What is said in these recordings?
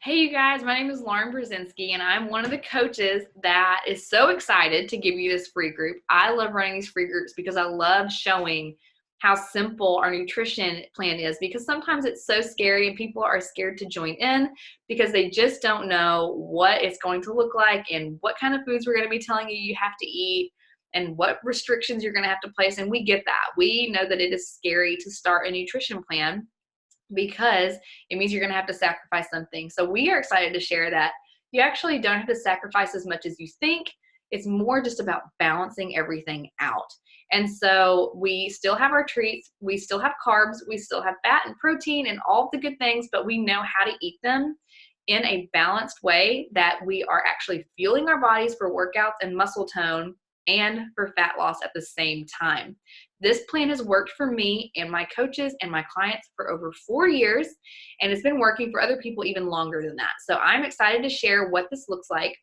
Hey, you guys, my name is Lauren Brzezinski, and I'm one of the coaches that is so excited to give you this free group. I love running these free groups because I love showing how simple our nutrition plan is, because sometimes it's so scary and people are scared to join in because they just don't know what it's going to look like and what kind of foods we're going to be telling you have to eat and what restrictions you're going to have to place. And we get that. We know that it is scary to start a nutrition plan because it means you're going to have to sacrifice something. So we are excited to share that you actually don't have to sacrifice as much as you think. It's more just about balancing everything out. And so we still have our treats, we still have carbs, we still have fat and protein and all the good things, but we know how to eat them in a balanced way that we are actually fueling our bodies for workouts and muscle tone and for fat loss at the same time. This plan has worked for me and my coaches and my clients for over 4 years, and it's been working for other people even longer than that. So I'm excited to share what this looks like.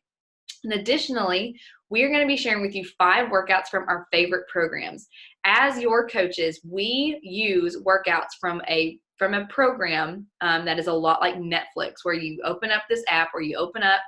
And additionally, we are going to be sharing with you 5 workouts from our favorite programs. As your coaches, we use workouts from a program that is a lot like Netflix, where you open up this app or you open up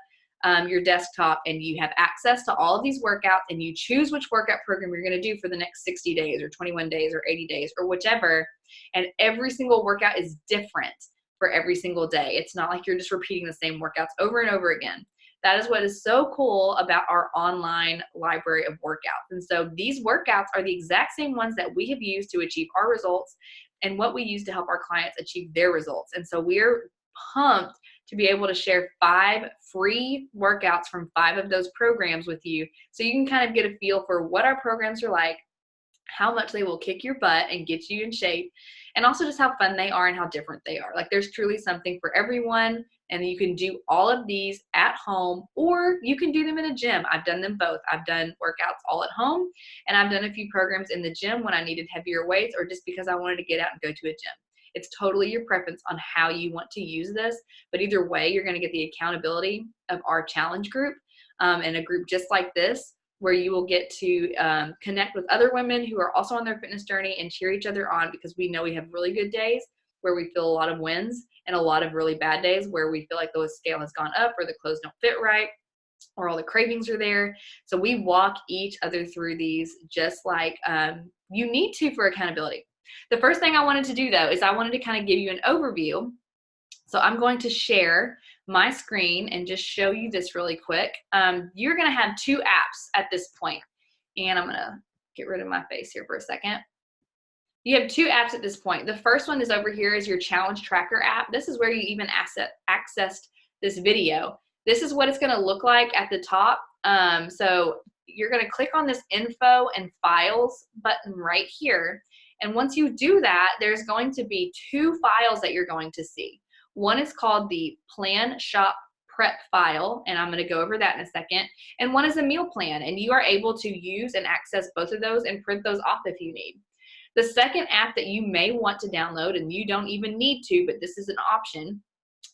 your desktop and you have access to all of these workouts, and you choose which workout program you're going to do for the next 60 days or 21 days or 80 days or whichever. And every single workout is different for every single day. It's not like you're just repeating the same workouts over and over again. That is what is so cool about our online library of workouts. And so these workouts are the exact same ones that we have used to achieve our results and what we use to help our clients achieve their results. And so we're pumped to be able to share 5 free workouts from 5 of those programs with you, so you can kind of get a feel for what our programs are like, how much they will kick your butt and get you in shape, and also just how fun they are and how different they are. Like, there's truly something for everyone, and you can do all of these at home, or you can do them in a gym. I've done them both. I've done workouts all at home, and I've done a few programs in the gym when I needed heavier weights or just because I wanted to get out and go to a gym. It's totally your preference on how you want to use this, but either way, you're going to get the accountability of our challenge group, and a group just like this, where you will get to connect with other women who are also on their fitness journey and cheer each other on, because we know we have really good days where we feel a lot of wins and a lot of really bad days where we feel like the scale has gone up or the clothes don't fit right or all the cravings are there. So we walk each other through these just like you need to for accountability. The first thing I wanted to do, though, is I wanted to kind of give you an overview. So I'm going to share my screen and just show you this really quick. You're going to have 2 apps at this point, and I'm going to get rid of my face here for a second. You have 2 apps at this point. The first one is over here is your challenge tracker app. This is where you even accessed this video. This is what it's going to look like at the top. So you're going to click on this info and files button right here. And once you do that, there's going to be 2 files that you're going to see. One is called the Plan Shop Prep file, and I'm going to go over that in a second. And one is a meal plan, and you are able to use and access both of those and print those off if you need. The second app that you may want to download, and you don't even need to, but this is an option,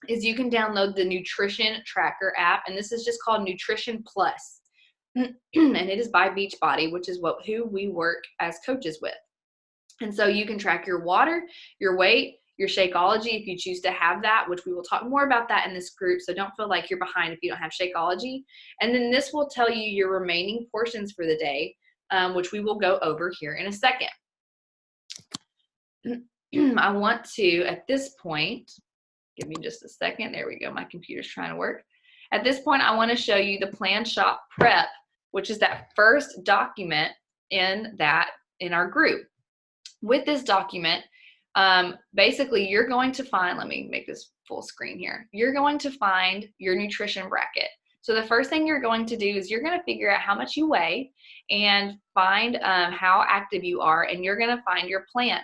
is you can download the Nutrition Tracker app, and this is just called Nutrition Plus. And it is by Beachbody, which is who we work as coaches with. And so you can track your water, your weight, your Shakeology if you choose to have that, which we will talk more about that in this group. So don't feel like you're behind if you don't have Shakeology. And then this will tell you your remaining portions for the day, which we will go over here in a second. I want to, at this point, give me just a second. There we go. My computer's trying to work. At this point, I want to show you the Plan Shop Prep, which is that first document in our group. With this document, basically you're going to find, let me make this full screen here. You're going to find your nutrition bracket. So the first thing you're going to do is you're going to figure out how much you weigh and find how active you are, and you're going to find your plan.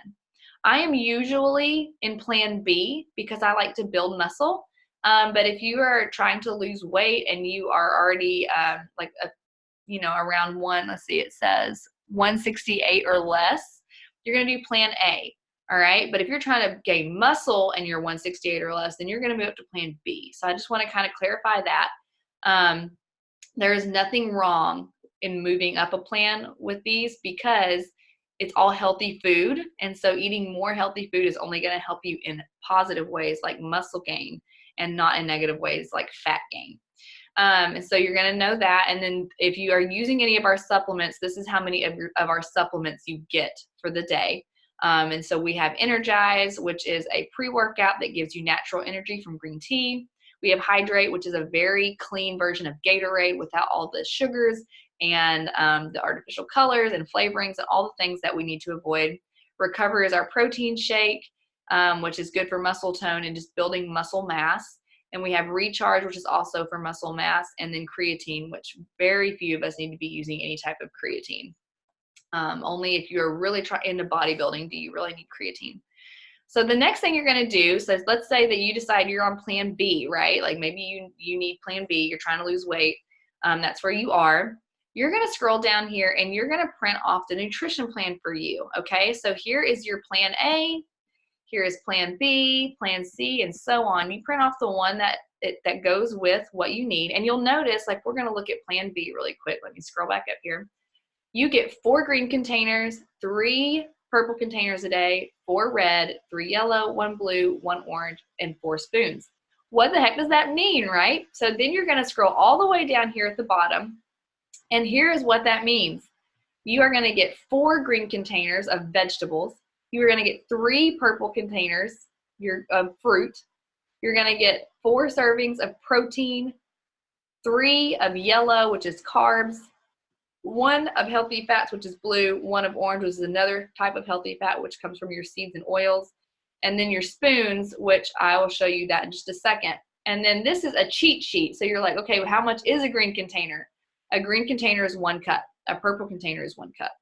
I am usually in Plan B because I like to build muscle. But if you are trying to lose weight and you are already around let's see, it says 168 or less, you're going to do Plan A. All right. But if you're trying to gain muscle and you're 168 or less, then you're going to move up to Plan B. So I just want to kind of clarify that. There is nothing wrong in moving up a plan with these because it's all healthy food. And so eating more healthy food is only going to help you in positive ways like muscle gain and not in negative ways like fat gain. And so you're going to know that. And then if you are using any of our supplements, this is how many of our supplements you get for the day. And so we have Energize, which is a pre-workout that gives you natural energy from green tea. We have Hydrate, which is a very clean version of Gatorade without all the sugars and the artificial colors and flavorings and all the things that we need to avoid. Recover is our protein shake, which is good for muscle tone and just building muscle mass. And we have Recharge, which is also for muscle mass, and then creatine, which very few of us need to be using any type of creatine. Only if you're really into bodybuilding do you really need creatine. So the next thing you're going to do, so let's say that you decide you're on plan B, right? Like maybe you need plan B, you're trying to lose weight. That's where you are. You're going to scroll down here and you're going to print off the nutrition plan for you. Okay, so here is your plan A. Here is plan B, plan C, and so on. You print off the one that goes with what you need. And you'll notice, like we're going to look at plan B really quick. Let me scroll back up here. You get 4 green containers, 3 purple containers a day, 4 red, 3 yellow, 1 blue, 1 orange, and 4 spoons. What the heck does that mean, right? So then you're going to scroll all the way down here at the bottom. And here is what that means. You are going to get 4 green containers of vegetables. You're going to get 3 purple containers of fruit. You're going to get 4 servings of protein, 3 of yellow, which is carbs, 1 of healthy fats, which is blue, 1 of orange, which is another type of healthy fat, which comes from your seeds and oils, and then your spoons, which I will show you that in just a second. And then this is a cheat sheet. So you're like, okay, well, how much is a green container? A green container is 1 cup. A purple container is 1 cup.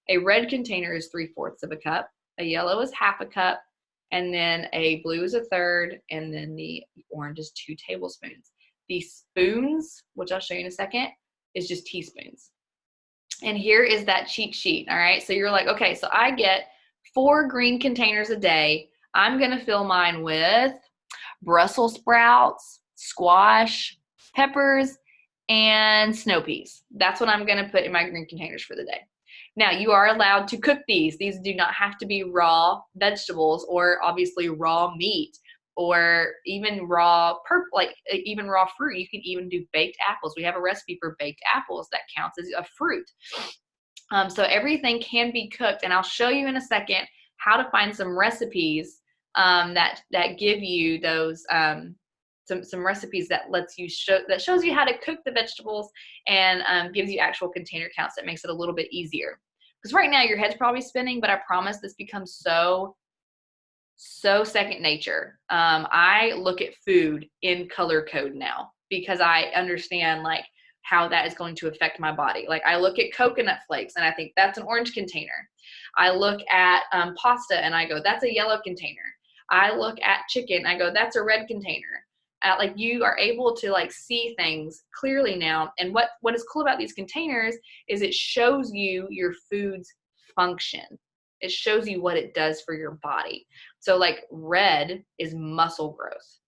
A red container is 3/4 of a cup. A yellow is 1/2 a cup. And then a blue is 1/3. And then the orange is 2 tablespoons. The spoons, which I'll show you in a second, is just teaspoons. And here is that cheat sheet. All right. So you're like, okay, so I get 4 green containers a day. I'm going to fill mine with Brussels sprouts, squash, peppers, and snow peas. That's what I'm going to put in my green containers for the day. Now, you are allowed to cook these. These do not have to be raw vegetables or obviously raw meat or even raw even raw fruit. You can even do baked apples. We have a recipe for baked apples that counts as a fruit. So everything can be cooked, and I'll show you in a second how to find some recipes that give you those some recipes that shows you how to cook the vegetables and gives you actual container counts that makes it a little bit easier. Because right now your head's probably spinning, but I promise this becomes so second nature. I look at food in color code now because I understand like how that is going to affect my body. Like I look at coconut flakes and I think that's an orange container. I look at pasta and I go, that's a yellow container. I look at chicken, I go, that's a red container. Like you are able to like see things clearly now. And what is cool about these containers is it shows you your food's function. It shows you what it does for your body. So like red is muscle growth.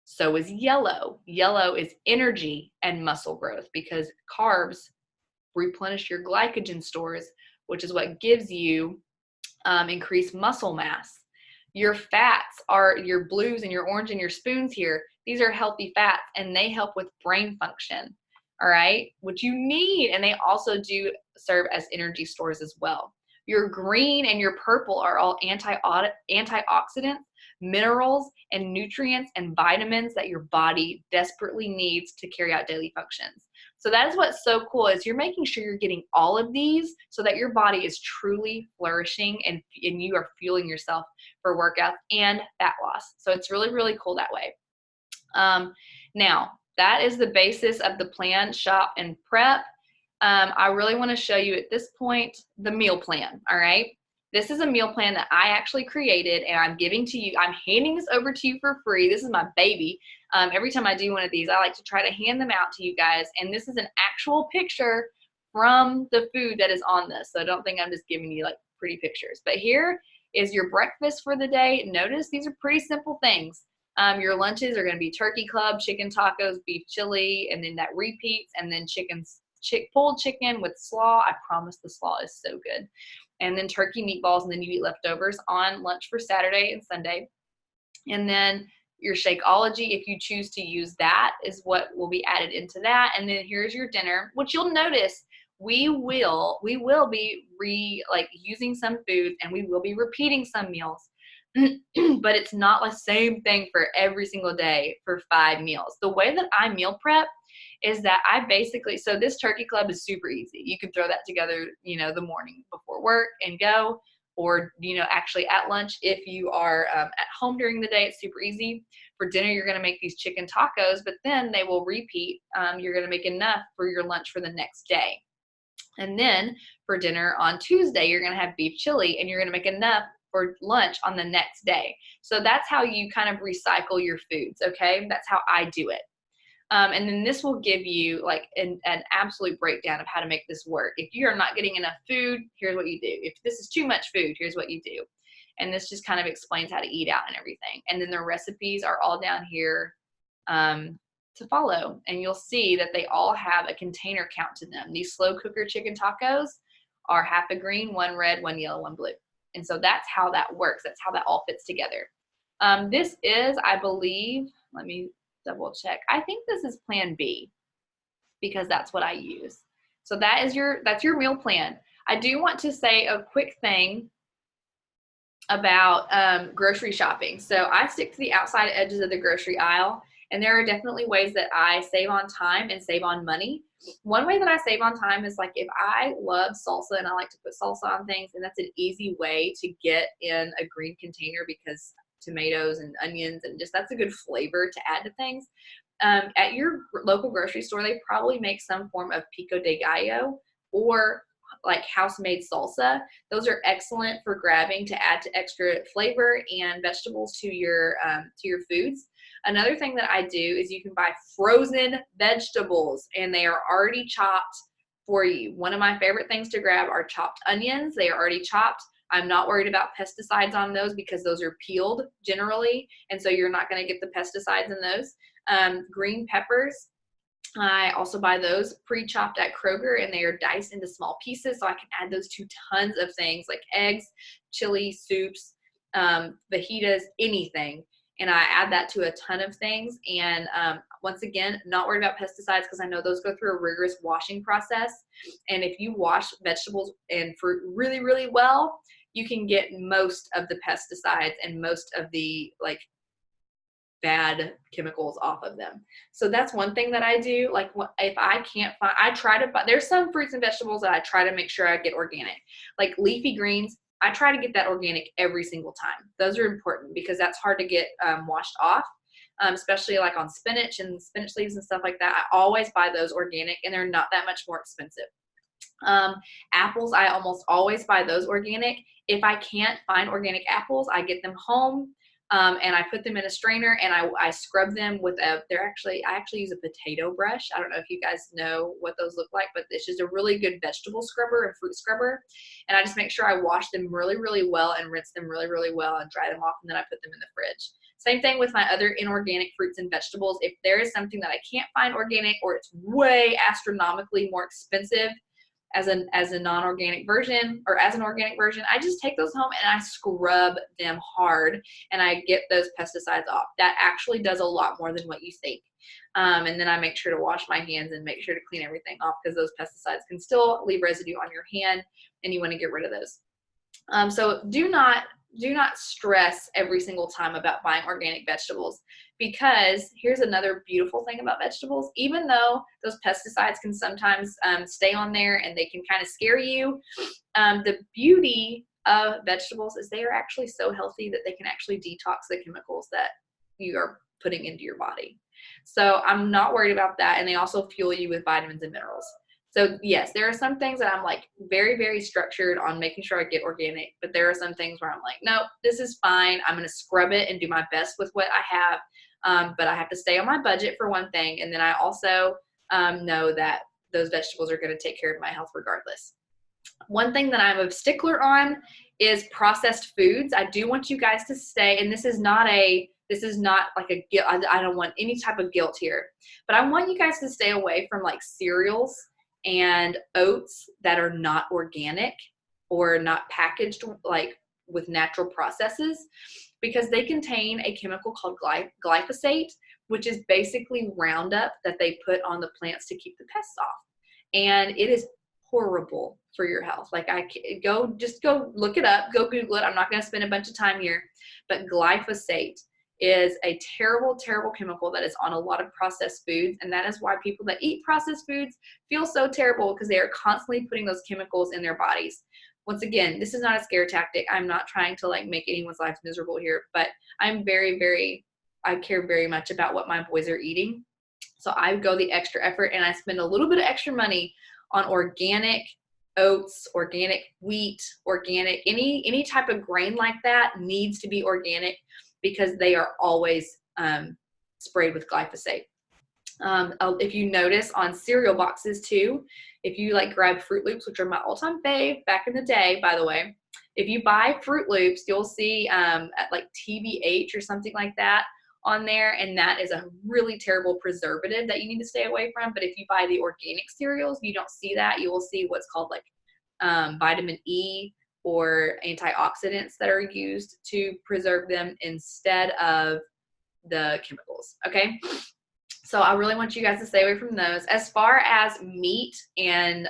So is yellow. Yellow is energy and muscle growth because carbs replenish your glycogen stores, which is what gives you increased muscle mass. Your fats are your blues and your orange and your spoons here. These are healthy fats and they help with brain function, all right, which you need. And they also do serve as energy stores as well. Your green and your purple are all antioxidants, minerals, and nutrients and vitamins that your body desperately needs to carry out daily functions. So that is what's so cool is you're making sure you're getting all of these so that your body is truly flourishing and you are fueling yourself for workouts and fat loss. So it's really, really cool that way. Now, that is the basis of the plan, shop, and prep. I really want to show you at this point the meal plan, all right? This is a meal plan that I actually created and I'm giving to you. I'm handing this over to you for free. This is my baby. Every time I do one of these, I like to try to hand them out to you guys. And this is an actual picture from the food that is on this. So don't think I'm just giving you like pretty pictures. But here is your breakfast for the day. Notice these are pretty simple things. Your lunches are going to be turkey club, chicken tacos, beef chili, and then that repeats, and then pulled chicken with slaw. I promise the slaw is so good. And then turkey meatballs, and then you eat leftovers on lunch for Saturday and Sunday. And then your Shakeology, if you choose to use that, is what will be added into that. And then here's your dinner, which you'll notice we will be using some foods, and we will be repeating some meals. But it's not the same thing for every single day for 5 meals. The way that I meal prep is that I basically, so this turkey club is super easy. You can throw that together, the morning before work and go, or, actually at lunch. If you are at home during the day, it's super easy. For dinner, you're going to make these chicken tacos, but then they will repeat. You're going to make enough for your lunch for the next day. And then for dinner on Tuesday, you're going to have beef chili, and you're going to make enough for lunch on the next day. So that's how you kind of recycle your foods, okay? That's how I do it. And then this will give you like an absolute breakdown of how to make this work. If you are not getting enough food, here's what you do. If this is too much food, here's what you do. And this just kind of explains how to eat out and everything. And then the recipes are all down here to follow. And you'll see that they all have a container count to them. These slow cooker chicken tacos are half a green, 1 red, 1 yellow, 1 blue. And so that's how that works. That's how that all fits together. This is, I believe, let me double check. I think this is plan B, because that's what I use. So that's your meal plan. I do want to say a quick thing about grocery shopping. So I stick to the outside edges of the grocery aisle, and there are definitely ways that I save on time and save on money. One way that I save on time is, like, if I love salsa and I like to put salsa on things, and that's an easy way to get in a green container, because tomatoes and onions, and just that's a good flavor to add to things. At your local grocery store, they probably make some form of pico de gallo or like house-made salsa. Those are excellent for grabbing to add to extra flavor and vegetables to your foods. Another thing that I do is you can buy frozen vegetables, and they are already chopped for you. One of my favorite things to grab are chopped onions. They are already chopped. I'm not worried about pesticides on those, because those are peeled generally, and so you're not going to get the pesticides in those. Green peppers, I also buy those pre-chopped at Kroger, and they are diced into small pieces, so I can add those to tons of things like eggs, chili, soups, fajitas, anything. And I add that to a ton of things. And once again, not worried about pesticides, because I know those go through a rigorous washing process. And if you wash vegetables and fruit really, really well, you can get most of the pesticides and most of the bad chemicals off of them. So that's one thing that I do. Like, if I can't find, I try to buy, there's some fruits and vegetables that I try to make sure I get organic. Like leafy greens, I try to get that organic every single time. Those are important, because that's hard to get washed off, especially like on spinach and spinach leaves and stuff like that. I always buy those organic, and they're not that much more expensive. Apples, I almost always buy those organic. If I can't find organic apples, I get them home, and I put them in a strainer, and I scrub them with I actually use a potato brush. I don't know if you guys know what those look like, but it's just a really good vegetable scrubber and fruit scrubber. And I just make sure I wash them really, really well and rinse them really, really well and dry them off, and then I put them in the fridge. Same thing with my other inorganic fruits and vegetables. If there is something that I can't find organic, or it's way astronomically more expensive as a non-organic version, or as an organic version, I just take those home and I scrub them hard, and I get those pesticides off. That actually does a lot more than what you think. And then I make sure to wash my hands and make sure to clean everything off, because those pesticides can still leave residue on your hand, and you want to get rid of those. So do not stress every single time about buying organic vegetables, because here's another beautiful thing about vegetables. Even though those pesticides can sometimes stay on there and they can kind of scare you, the beauty of vegetables is they are actually so healthy that they can actually detox the chemicals that you are putting into your body. So I'm not worried about that. And they also fuel you with vitamins and minerals. So yes, there are some things that I'm like very, very structured on making sure I get organic, but there are some things where I'm like, no, this is fine. I'm going to scrub it and do my best with what I have. But I have to stay on my budget for one thing. And then I also know that those vegetables are going to take care of my health regardless. One thing that I'm a stickler on is processed foods. I do want you guys to stay, and this is not like a guilt. I don't want any type of guilt here, but I want you guys to stay away from like cereals and oats that are not organic or not packaged like with natural processes. because they contain a chemical called glyphosate, which is basically Roundup that they put on the plants to keep the pests off. And it is horrible for your health. Like just go look it up, go Google it. I'm not going to spend a bunch of time here, but glyphosate is a terrible, terrible chemical that is on a lot of processed foods. And that is why people that eat processed foods feel so terrible, because they are constantly putting those chemicals in their bodies. Once again, this is not a scare tactic. I'm not trying to like make anyone's life miserable here, but I'm I care very much about what my boys are eating. So I go the extra effort and I spend a little bit of extra money on organic oats, organic wheat, organic, any type of grain like that needs to be organic, because they are always sprayed with glyphosate. If you notice on cereal boxes too, if you like grab Fruit Loops, which are my all-time fave back in the day, by the way, if you buy Fruit Loops, you'll see at like TBH or something like that on there, and that is a really terrible preservative that you need to stay away from. But if you buy the organic cereals, you don't see that. You will see what's called like vitamin E or antioxidants that are used to preserve them instead of the chemicals. Okay, so I really want you guys to stay away from those. As far as meat and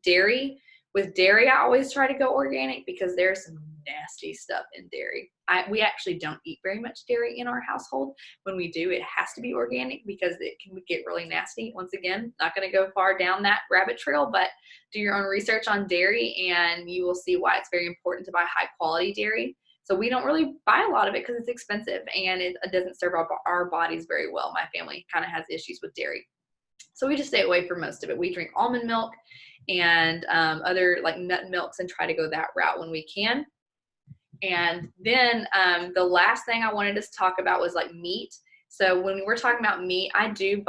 dairy, with dairy I always try to go organic, because there's some nasty stuff in dairy. We actually don't eat very much dairy in our household. When we do, it has to be organic, because it can get really nasty. Once again, not going to go far down that rabbit trail, but do your own research on dairy and you will see why it's very important to buy high quality dairy. So we don't really buy a lot of it because it's expensive and it doesn't serve our bodies very well. My family kind of has issues with dairy, so we just stay away from most of it. We drink almond milk and other like nut milks and try to go that route when we can. And then the last thing I wanted to talk about was like meat. So when we're talking about meat, I do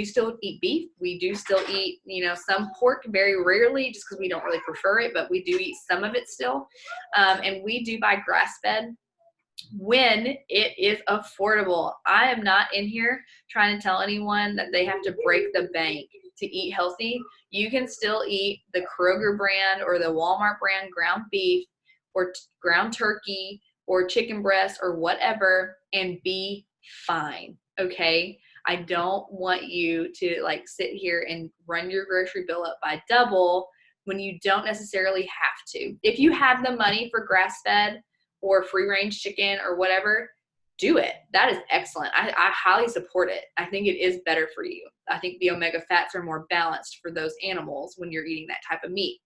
still eat beef. We do still eat, some pork very rarely, just because we don't really prefer it, but we do eat some of it still. And we do buy grass-fed when it is affordable. I am not in here trying to tell anyone that they have to break the bank to eat healthy. You can still eat the Kroger brand or the Walmart brand ground beef or ground turkey or chicken breast or whatever and be fine, okay? I don't want you to like sit here and run your grocery bill up by double when you don't necessarily have to. If you have the money for grass-fed or free-range chicken or whatever, do it. That is excellent. I highly support it. I think it is better for you. I think the omega fats are more balanced for those animals when you're eating that type of meat.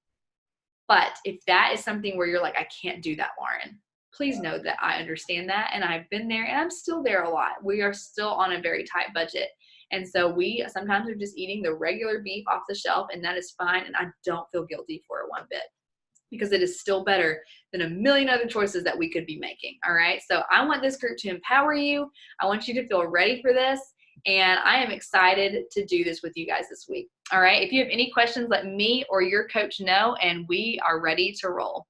But if that is something where you're like, I can't do that, Lauren, please know that I understand that. And I've been there and I'm still there a lot. We are still on a very tight budget. And so we sometimes are just eating the regular beef off the shelf, and that is fine. And I don't feel guilty for it one bit, because it is still better than a million other choices that we could be making. All right. So I want this group to empower you. I want you to feel ready for this. And I am excited to do this with you guys this week. All right. If you have any questions, let me or your coach know, and we are ready to roll.